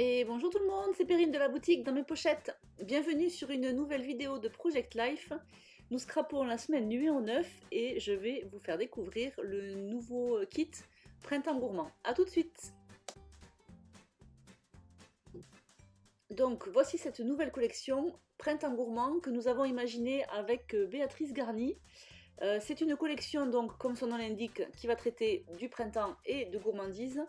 Et bonjour tout le monde, c'est Perrine de la boutique Dans mes pochettes. Bienvenue sur une nouvelle vidéo de Project Life. Nous scrapons la semaine numéro 9 et je vais vous faire découvrir le nouveau kit Printemps Gourmand. A tout de suite. Donc voici cette nouvelle collection Printemps Gourmand que nous avons imaginée avec Béatrice Garny. C'est une collection, donc, comme son nom l'indique, qui va traiter du printemps et de gourmandise.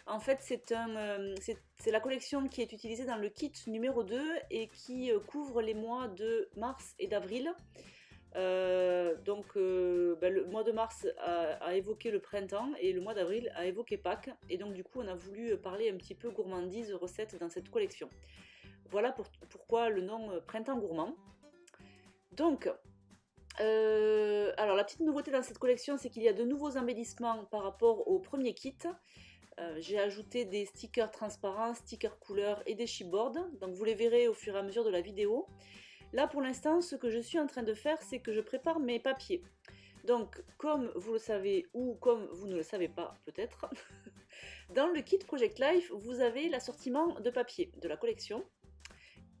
En fait, c'est la collection qui est utilisée dans le kit numéro 2 et qui couvre les mois de mars et d'avril. Le mois de mars a évoqué le printemps et le mois d'avril a évoqué Pâques. Et donc, du coup, on a voulu parler un petit peu gourmandise, recettes dans cette collection. Voilà pourquoi le nom Printemps Gourmand. Donc, alors la petite nouveauté dans cette collection, c'est qu'il y a de nouveaux embellissements par rapport au premier kit. J'ai ajouté des stickers transparents, stickers couleurs et des chipboards, donc vous les verrez au fur et à mesure de la vidéo. Là pour l'instant, ce que je suis en train de faire, c'est que je prépare mes papiers. Donc comme vous le savez ou comme vous ne le savez pas peut-être, dans le kit Project Life, vous avez l'assortiment de papier de la collection.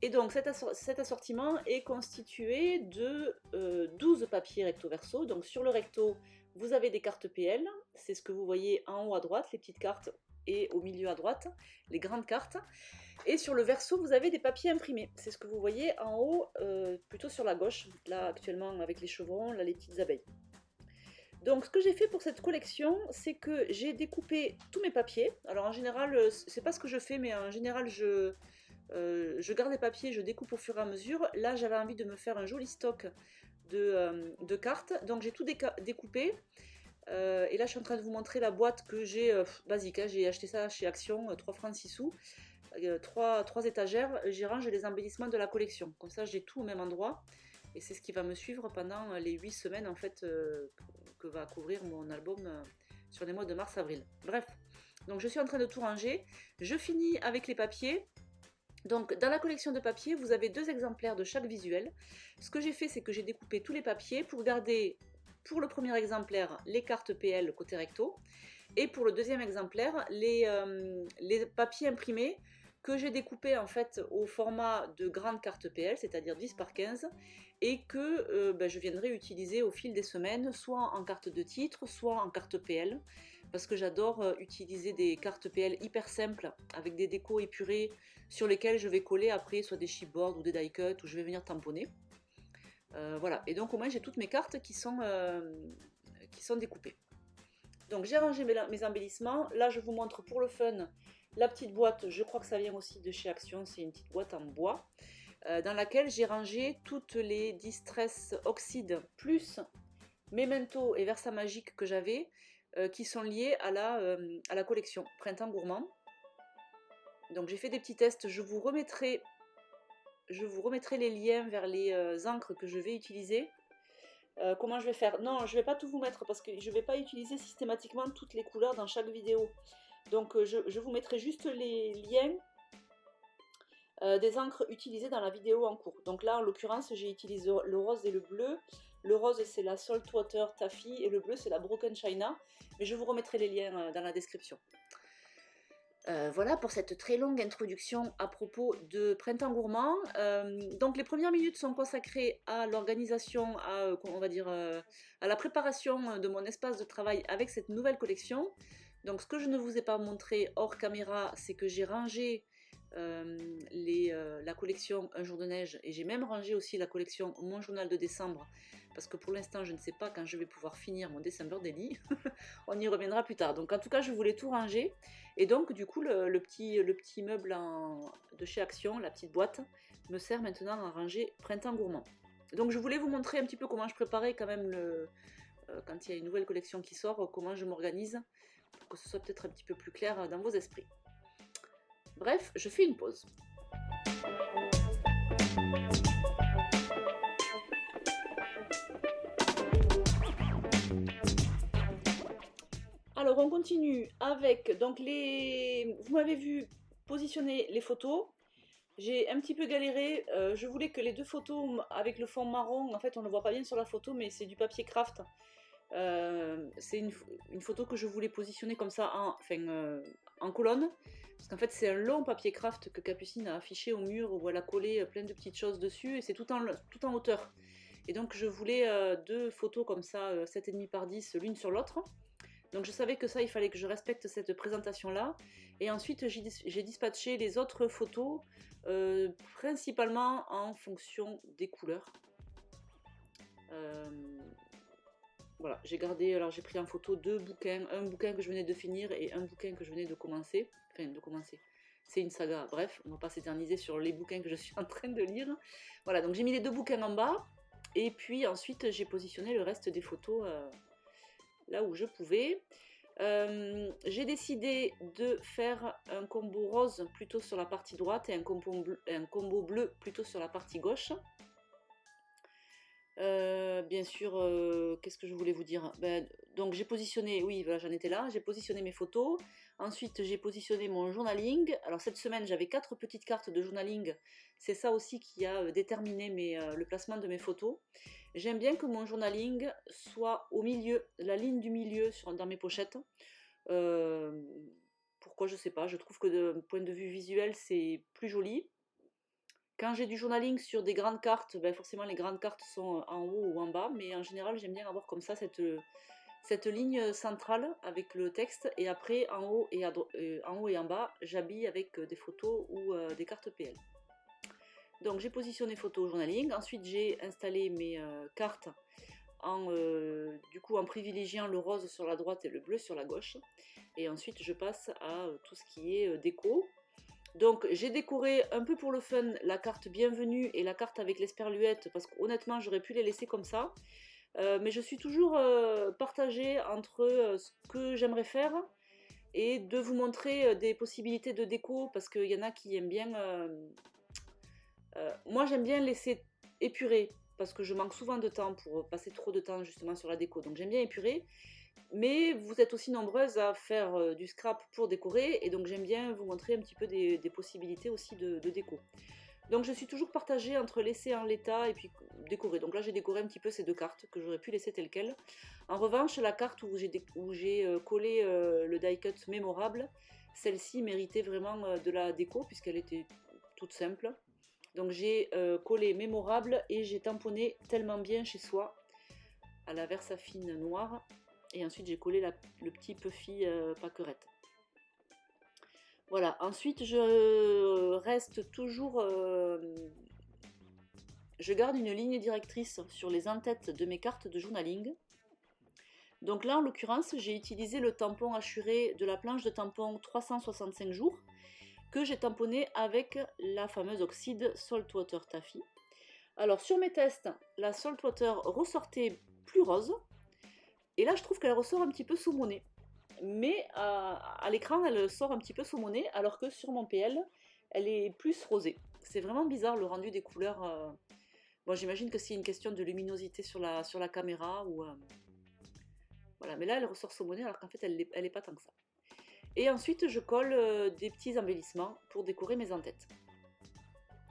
Et donc cet assortiment est constitué de 12 papiers recto verso. Donc sur le recto, vous avez des cartes PL, c'est ce que vous voyez en haut à droite, les petites cartes, et au milieu à droite, les grandes cartes. Et sur le verso, vous avez des papiers imprimés, c'est ce que vous voyez en haut, plutôt sur la gauche, là actuellement avec les chevrons, là les petites abeilles. Donc ce que j'ai fait pour cette collection, c'est que j'ai découpé tous mes papiers. Alors en général, c'est pas ce que je fais, mais en général je garde les papiers, je découpe au fur et à mesure. Là j'avais envie de me faire un joli stock de cartes, donc j'ai tout découpé. Et là je suis en train de vous montrer la boîte que j'ai, basique, hein, j'ai acheté ça chez Action, 3 francs 6 sous. 3 étagères, j'y range les embellissements de la collection. Comme ça j'ai tout au même endroit. Et c'est ce qui va me suivre pendant les 8 semaines en fait que va couvrir mon album sur les mois de mars-avril. Bref, donc je suis en train de tout ranger. Je finis avec les papiers. Donc dans la collection de papiers, vous avez 2 exemplaires de chaque visuel. Ce que j'ai fait, c'est que j'ai découpé tous les papiers pour garder pour le premier exemplaire les cartes PL côté recto et pour le deuxième exemplaire les papiers imprimés que j'ai découpé en fait au format de grande carte PL, c'est-à-dire 10 par 15, et que je viendrai utiliser au fil des semaines, soit en carte de titre, soit en carte PL, parce que j'adore utiliser des cartes PL hyper simples, avec des décos épurés, sur lesquels je vais coller après soit des chipboards ou des die cuts, où je vais venir tamponner. Voilà, et donc au moins j'ai toutes mes cartes qui sont découpées. Donc j'ai rangé mes embellissements. Là je vous montre pour le fun la petite boîte, je crois que ça vient aussi de chez Action, c'est une petite boîte en bois, dans laquelle j'ai rangé toutes les Distress Oxide plus Memento et Versa Magique que j'avais, qui sont liés à la collection Printemps Gourmand. Donc j'ai fait des petits tests, je vous remettrai les liens vers les encres que je vais utiliser. Comment je vais faire? Non, je ne vais pas tout vous mettre parce que je ne vais pas utiliser systématiquement toutes les couleurs dans chaque vidéo. Donc je vous mettrai juste les liens des encres utilisées dans la vidéo en cours. Donc là, en l'occurrence, j'ai utilisé le rose et le bleu. Le rose, c'est la Saltwater Taffy et le bleu, c'est la Broken China. Mais je vous remettrai les liens dans la description. Voilà pour cette très longue introduction à propos de Printemps Gourmand. Donc les premières minutes sont consacrées à l'organisation, on va dire, à la préparation de mon espace de travail avec cette nouvelle collection. Donc ce que je ne vous ai pas montré hors caméra, c'est que j'ai rangé la collection Un jour de neige, et j'ai même rangé aussi la collection Mon journal de décembre, parce que pour l'instant je ne sais pas quand je vais pouvoir finir mon December Daily. On y reviendra plus tard. Donc en tout cas je voulais tout ranger, et donc du coup le petit meuble de chez Action, la petite boîte, me sert maintenant à ranger Printemps Gourmand. Donc je voulais vous montrer un petit peu comment je préparais quand même quand il y a une nouvelle collection qui sort, comment je m'organise, pour que ce soit peut-être un petit peu plus clair dans vos esprits. Bref, je fais une pause. Alors on continue avec, donc vous m'avez vu positionner les photos. J'ai un petit peu galéré, je voulais que les 2 photos avec le fond marron, en fait on ne le voit pas bien sur la photo, mais c'est du papier craft. C'est une photo que je voulais positionner comme ça en colonne. Parce qu'en fait c'est un long papier craft que Capucine a affiché au mur où elle a collé plein de petites choses dessus et c'est tout en hauteur. Et donc je voulais deux photos comme ça, 7,5 par 10 l'une sur l'autre. Donc je savais que ça, il fallait que je respecte cette présentation-là. Et ensuite, j'ai dispatché les autres photos, principalement en fonction des couleurs. Voilà, j'ai gardé, alors j'ai pris en photo deux bouquins, un bouquin que je venais de finir et un bouquin que je venais de commencer. Enfin, de commencer. C'est une saga, bref, on ne va pas s'éterniser sur les bouquins que je suis en train de lire. Voilà, donc j'ai mis les deux bouquins en bas. Et puis ensuite, j'ai positionné le reste des photos là où je pouvais. J'ai décidé de faire un combo rose plutôt sur la partie droite et un combo bleu plutôt sur la partie gauche. Bien sûr, qu'est-ce que je voulais vous dire? Donc j'ai positionné, oui, voilà, j'en étais là, j'ai positionné mes photos. Ensuite, j'ai positionné mon journaling. Alors cette semaine, j'avais 4 petites cartes de journaling. C'est ça aussi qui a déterminé le placement de mes photos. J'aime bien que mon journaling soit au milieu, la ligne du milieu dans mes pochettes. Pourquoi, je sais pas, je trouve que d'un point de vue visuel, c'est plus joli. Quand j'ai du journaling sur des grandes cartes, forcément les grandes cartes sont en haut ou en bas, mais en général j'aime bien avoir comme ça cette ligne centrale avec le texte, et après en haut et en bas, j'habille avec des photos ou des cartes PL. Donc j'ai positionné photo journaling, ensuite j'ai installé mes cartes du coup en privilégiant le rose sur la droite et le bleu sur la gauche, et ensuite je passe à tout ce qui est déco. Donc j'ai décoré un peu pour le fun la carte bienvenue et la carte avec l'esperluette, parce qu'honnêtement j'aurais pu les laisser comme ça, mais je suis toujours partagée entre ce que j'aimerais faire et de vous montrer des possibilités de déco, parce qu'il y en a qui aiment bien. Moi j'aime bien laisser épurer, parce que je manque souvent de temps pour passer trop de temps justement sur la déco, donc j'aime bien épurer. Mais vous êtes aussi nombreuses à faire du scrap pour décorer, et donc j'aime bien vous montrer un petit peu des possibilités aussi de déco. Donc je suis toujours partagée entre laisser en l'état et puis décorer. Donc là j'ai décoré un petit peu ces deux cartes que j'aurais pu laisser telles quelles. En revanche, la carte où j'ai collé le die cut mémorable, celle-ci méritait vraiment de la déco puisqu'elle était toute simple. Donc j'ai collé mémorable et j'ai tamponné tellement bien chez soi à la Versafine noire. Et ensuite j'ai collé le petit Puffy Pâquerette. Voilà, ensuite je reste toujours... je garde une ligne directrice sur les en-têtes de mes cartes de journaling. Donc là en l'occurrence j'ai utilisé le tampon hachuré de la planche de tampon 365 jours que j'ai tamponné avec la fameuse oxyde Saltwater Taffy. Alors sur mes tests, la Saltwater ressortait plus rose. Et là, je trouve qu'elle ressort un petit peu saumonée. Mais à l'écran, elle sort un petit peu saumonée, alors que sur mon PL, elle est plus rosée. C'est vraiment bizarre le rendu des couleurs. Bon, j'imagine que c'est une question de luminosité sur la caméra. Voilà, mais là, elle ressort saumonée, alors qu'en fait, elle n'est pas tant que ça. Et ensuite, je colle des petits embellissements pour décorer mes en-têtes.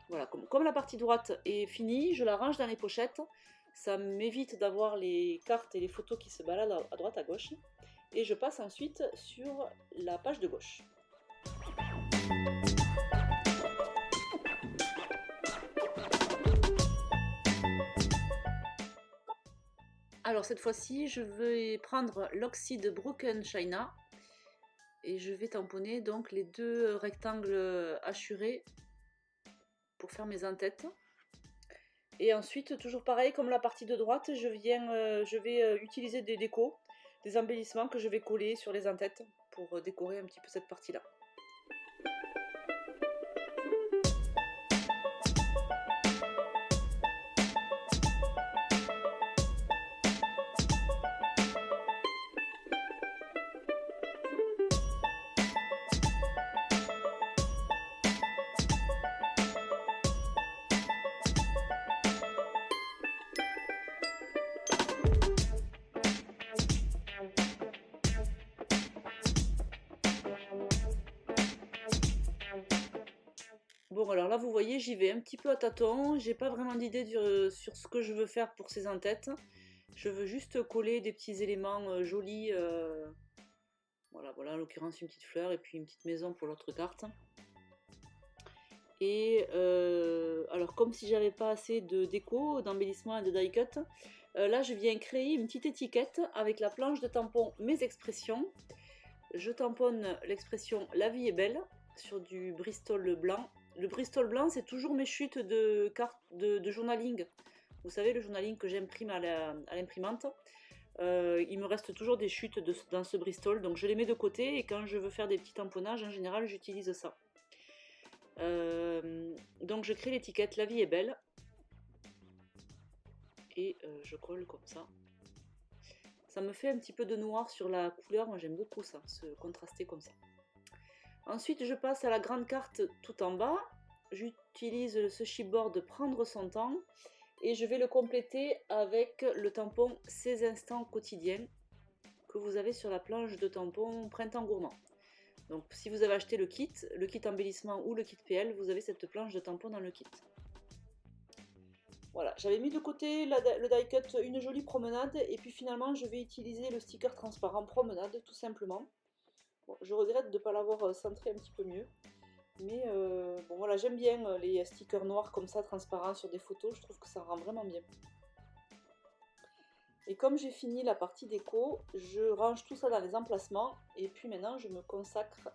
Voilà, comme la partie droite est finie, je la range dans les pochettes. Ça m'évite d'avoir les cartes et les photos qui se baladent à droite à gauche. Et je passe ensuite sur la page de gauche. Alors cette fois-ci, je vais prendre l'oxyde Broken China. Et je vais tamponner donc les deux rectangles hachurés pour faire mes en-têtes. Et ensuite, toujours pareil, comme la partie de droite, je vais utiliser des décos, des embellissements que je vais coller sur les en-têtes pour décorer un petit peu cette partie-là. Bon, alors là, vous voyez, j'y vais un petit peu à tâtons. J'ai pas vraiment d'idée sur ce que je veux faire pour ces en-têtes. Je veux juste coller des petits éléments jolis. Voilà, en l'occurrence une petite fleur et puis une petite maison pour l'autre carte. Et alors comme si j'avais pas assez de déco, d'embellissement et de die cut, là je viens créer une petite étiquette avec la planche de tampon Mes Expressions. Je tamponne l'expression La vie est belle sur du Bristol blanc. Le Bristol blanc, c'est toujours mes chutes de cartes de journaling. Vous savez, le journaling que j'imprime à l'imprimante. Il me reste toujours des chutes dans ce Bristol, donc je les mets de côté et quand je veux faire des petits tamponnages, en général, j'utilise ça. Donc je crée l'étiquette La vie est belle et je colle comme ça. Ça me fait un petit peu de noir sur la couleur, moi j'aime beaucoup ça, se contraster comme ça. Ensuite je passe à la grande carte tout en bas, j'utilise ce chipboard Prendre son temps et je vais le compléter avec le tampon Ces instants quotidiens que vous avez sur la planche de tampon Printemps Gourmand. Donc si vous avez acheté le kit embellissement ou le kit PL, vous avez cette planche de tampon dans le kit. Voilà, j'avais mis de côté le die cut Une jolie promenade et puis finalement je vais utiliser le sticker transparent promenade tout simplement. Bon, je regrette de ne pas l'avoir centré un petit peu mieux. Mais bon voilà, j'aime bien les stickers noirs comme ça transparents sur des photos, je trouve que ça rend vraiment bien. Et comme j'ai fini la partie déco, je range tout ça dans les emplacements et puis maintenant je me consacre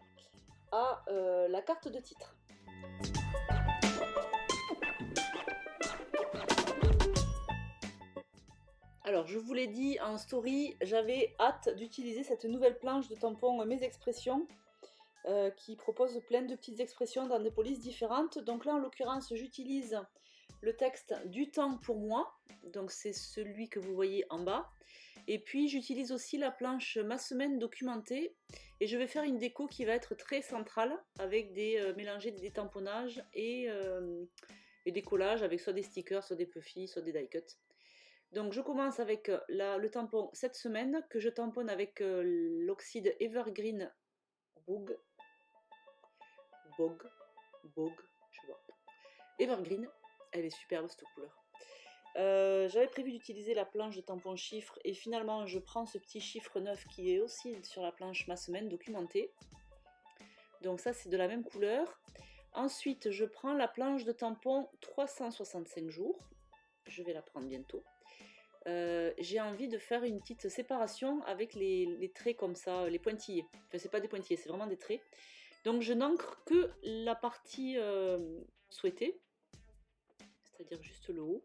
à la carte de titre. Alors, je vous l'ai dit en story, j'avais hâte d'utiliser cette nouvelle planche de tampon Mes Expressions qui propose plein de petites expressions dans des polices différentes. Donc là, en l'occurrence, j'utilise le texte Du temps pour moi, donc c'est celui que vous voyez en bas. Et puis, j'utilise aussi la planche Ma semaine documentée et je vais faire une déco qui va être très centrale avec mélanger des tamponnages et des collages avec soit des stickers, soit des puffy, soit des die cut. Donc je commence avec le tampon cette semaine que je tamponne avec l'oxyde Evergreen Bog, je sais pas. Evergreen, elle est superbe cette couleur. J'avais prévu d'utiliser la planche de tampon chiffre et finalement je prends ce petit chiffre 9 qui est aussi sur la planche Ma semaine documentée. Donc ça c'est de la même couleur. Ensuite je prends la planche de tampon 365 jours. Je vais la prendre bientôt. J'ai envie de faire une petite séparation avec les traits comme ça, les pointillés. Enfin, c'est pas des pointillés, c'est vraiment des traits. Donc, je n'encre que la partie souhaitée, c'est-à-dire juste le haut,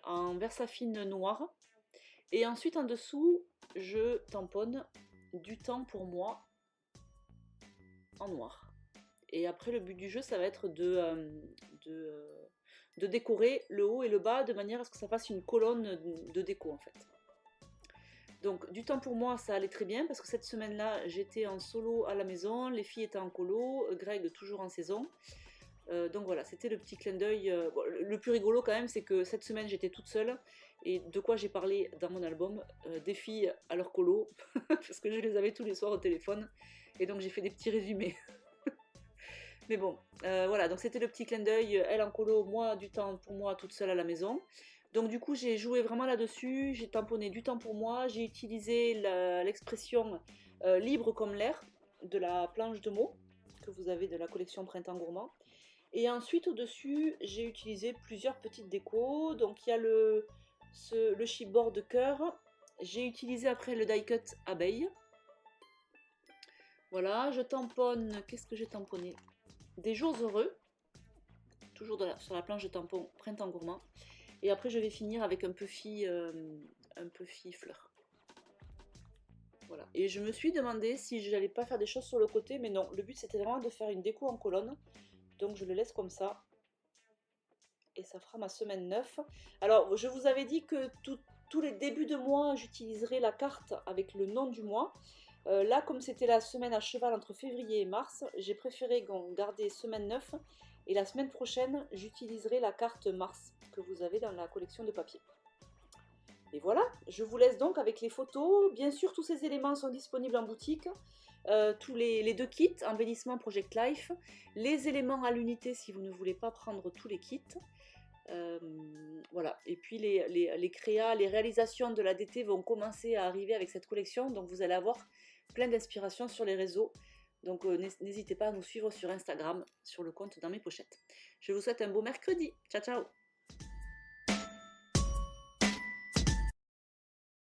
en versafine noire. Et ensuite, en dessous, je tamponne Du temps pour moi en noir. Et après, le but du jeu, ça va être de décorer le haut et le bas de manière à ce que ça fasse une colonne de déco en fait. Donc du temps pour moi ça allait très bien parce que cette semaine là j'étais en solo à la maison, les filles étaient en colo, Greg toujours en saison. Donc voilà, c'était le petit clin d'œil. Bon, le plus rigolo quand même c'est que cette semaine j'étais toute seule et de quoi j'ai parlé dans mon album, des filles à leur colo parce que je les avais tous les soirs au téléphone et donc j'ai fait des petits résumés. Mais bon, voilà, donc c'était le petit clin d'œil, elle en colo, moi du temps pour moi toute seule à la maison. Donc du coup j'ai joué vraiment là-dessus, j'ai tamponné Du temps pour moi, j'ai utilisé l'expression libre comme l'air de la planche de mots que vous avez de la collection Printemps Gourmand. Et ensuite au-dessus j'ai utilisé plusieurs petites décos, donc il y a le chipboard cœur, j'ai utilisé après le die cut abeille. Voilà, je tamponne, qu'est-ce que j'ai tamponné ? Des jours heureux, toujours sur la planche de tampon Printemps Gourmand. Et après, je vais finir avec un puffy fleur. Voilà. Et je me suis demandé si je n'allais pas faire des choses sur le côté, mais non. Le but, c'était vraiment de faire une déco en colonne. Donc, je le laisse comme ça. Et ça fera ma semaine 9. Alors, je vous avais dit que tous les débuts de mois, j'utiliserai la carte avec le nom du mois. Là, comme c'était la semaine à cheval entre février et mars, j'ai préféré garder semaine 9 et la semaine prochaine, j'utiliserai la carte mars que vous avez dans la collection de papier. Et voilà, je vous laisse donc avec les photos. Bien sûr, tous ces éléments sont disponibles en boutique. Tous les deux kits, embellissement Project Life, les éléments à l'unité si vous ne voulez pas prendre tous les kits. Voilà, et puis les créas, les réalisations de la DT vont commencer à arriver avec cette collection, donc vous allez avoir plein d'inspirations sur les réseaux. Donc n'hésitez pas à nous suivre sur Instagram, sur le compte Dans mes pochettes. Je vous souhaite un beau mercredi. Ciao ciao.